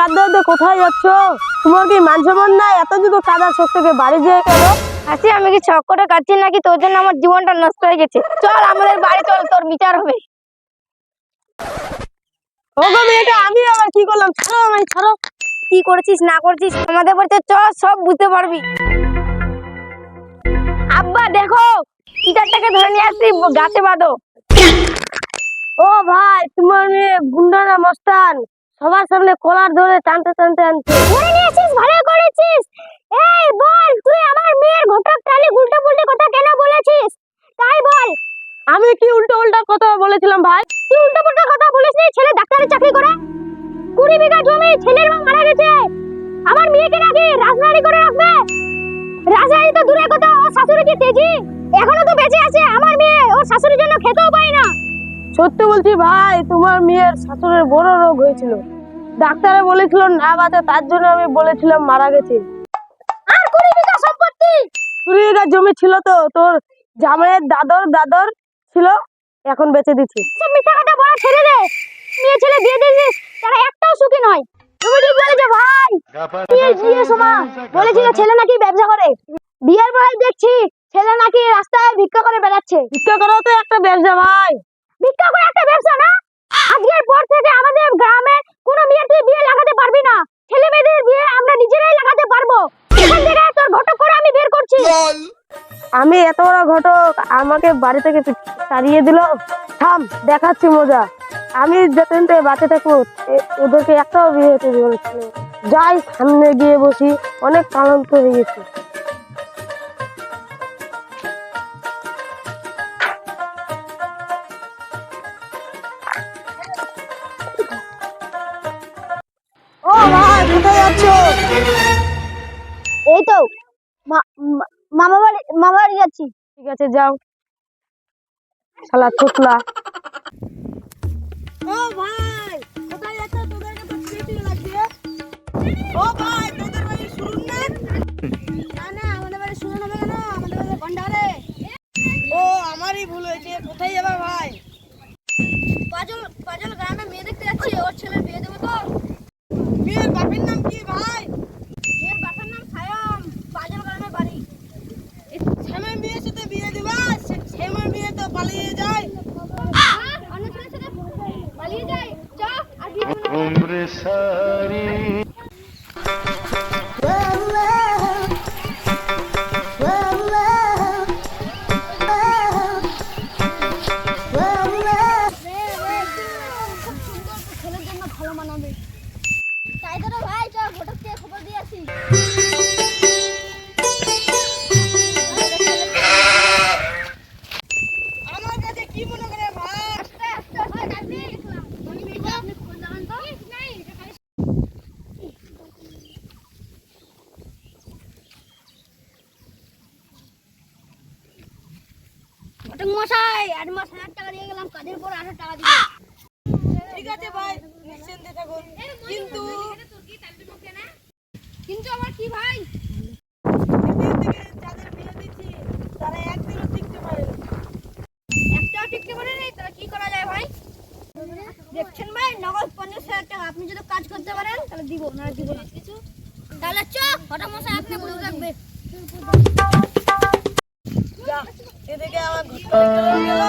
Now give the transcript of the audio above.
কাঁদতে কোথায় যাচ্ছ? তোমার কি মান সম্মান নাই? এত যদি কাদার শোক থেকে বাড়ি যেয়ে কেন? আসি আমি কি ছক করে কাচ্ছি নাকি তোর জন্য আমার জীবনটা নষ্ট হয়ে গেছে? চল আমাদের বাড়ি চল, তোর বিচার হবে। ও গো মেয়েটা, আমি আবার কি করলাম? ছাড়ো আমায়, ছাড়ো। কি করেছিস না করেছিস আমাদের বাড়িতে চল, সব বুঝতে পারবি। আব্বা দেখো, চিতারটাকে ধরে নিয়ে আসছি, গাছে বাঁধো। ও ভাই, তোমার মেয়ে গুন্ডা না মস্তান? সবার সামনে কলার ধরে টানতে টানতে আনছে। ধরে নিয়ে আসিস, ভালো করেছিস। এই বল, তুই আমার মেয়ের ঘটক তালি উল্টো পুল্টো কথা কেন বলেছিস? তাই বল। আমি কি উল্টো উল্টা কথা বলেছিলাম ভাই? তুই উল্টো পুল্টো কথা বলিসনি? ছেলে ডাক্তারের চাকরি করে, 20 বিঘা জমি, ছেলের মা মারা গেছে। আমার মেয়েকে নাকি রাজনারি করে রাখবে? রাজনারি তো দূরের কথা, ও শাশুড়ি কি তেজি এখনো তো বেঁচে আছে। আমার মেয়ে ওর শাশুড়ির জন্য খেতেও পায় না। সত্যি বলছি ভাই, তোমার মেয়ের শাশুড়ির বড় রোগ হয়েছিল, ডাক্তারে বলেছিল না বাঁচে, তার জন্য আমি বলেছিলাম মারা গেছে। আর 20 বিঘা সম্পত্তি, 20 বিঘা জমি ছিল তো তোর জামাইয়ের দাদর ছিল, এখন বেচে দিচ্ছি। সব মিথ্যা কথা বলা ছেড়ে দে। মেয়ে ছেলে বিয়ে দিয়েছিস, তারা একটাও সুখী নয়। তুমি ঠিক বলেছো ভাই। বিয়ের সময় বলেছিল ছেলে নাকি ব্যবসা করে, বিয়ের পরে দেখছি ছেলে নাকি রাস্তায় ভিক্ষা করে বেড়াচ্ছে। ভিক্ষা করাও তো একটা ব্যবসা ভাই। ভিক্ষা করে একটা ব্যবসা না? আজকের পর থেকে আমাদের গ্রামে কোনো মেয়ের তুই বিয়ে লাগাতে পারবি না। ছেলে মেয়েদের বিয়ে আমরা নিজেরাই লাগাতে পারবো। এখান থেকে তোর ঘটক করে আমি বের করছি। আমি এত বড় ঘটক, আমাকে বাড়ি থেকে তাড়িয়ে দিল। থাম, দেখাচ্ছি মজা। আমি যতদিন থেকে বাঁচে থাকবো ওদেরকে একটাও বিয়ে হতে দেবো না। যাই সামনে গিয়ে বসি, অনেক ক্লান্ত হয়ে গেছি। ও ভাই, কোথায় যাচ্ছ? এই তো মামা বাড়ি যাচ্ছি। ঠিক আছে, যাও। শালা থুতলা। ও ভাই, কোথায় যাচ্ছ? তোদেরকে তো পেটি লাগছে। ও ভাই, তোদের বাড়ি শুনুন না? না না, আমাদের বাড়ি শুনুন হবে কেন? আমাদের বাড়ি গন্ডারে। ও, আমারই ভুল হয়েছে। কোথায় যাবে ভাই? পাজল গ্রামে মেয়ে দেখতে যাচ্ছি, ওর ছেলের বিয়ে দেবো তো। মেয়ের বাপের নাম কি ভাই? মেয়ের বাপের নাম সায়ম, পাজল গ্রামে বাড়ি। শ্যামের মেয়ের সাথে বিয়ে দিবা? শ্যামের মেয়ে তো পালিয়ে যায়। অন্য ছেলের সাথে পালিয়ে যায়। চ আর বিয়ে ছেলের জন্য ভালো মানাবে। তাই তো ভাই, চ ঘটককে খবর দিয়ে আসি। আমার কাছে কি মনে করে ভাই? মশাই, 8 মাস 1000 টাকা দিয়ে গেলাম, কাজের পর 8 টাকা দিবে। ঠিক আছে ভাই, নিশ্চিন্তে থাকুন। কিন্তু আমার কি ভাই? এদের থেকে যাদের বিয়ে দিচ্ছি তারা একদিনও টিকতে পারে না। একটাও টিকতে পারে নাই, তাহলে কি করা যায় ভাই? দেখছেন ভাই, নগদ 50,000 টাকা, আপনি যদি কাজ করতে পারেন তাহলে দিব, না দিব না কিছু। তাহলে চ হঠাৎ মশাই আপনি বলে রাখবে। যা, এদিকে আমার ঘটনা গেল।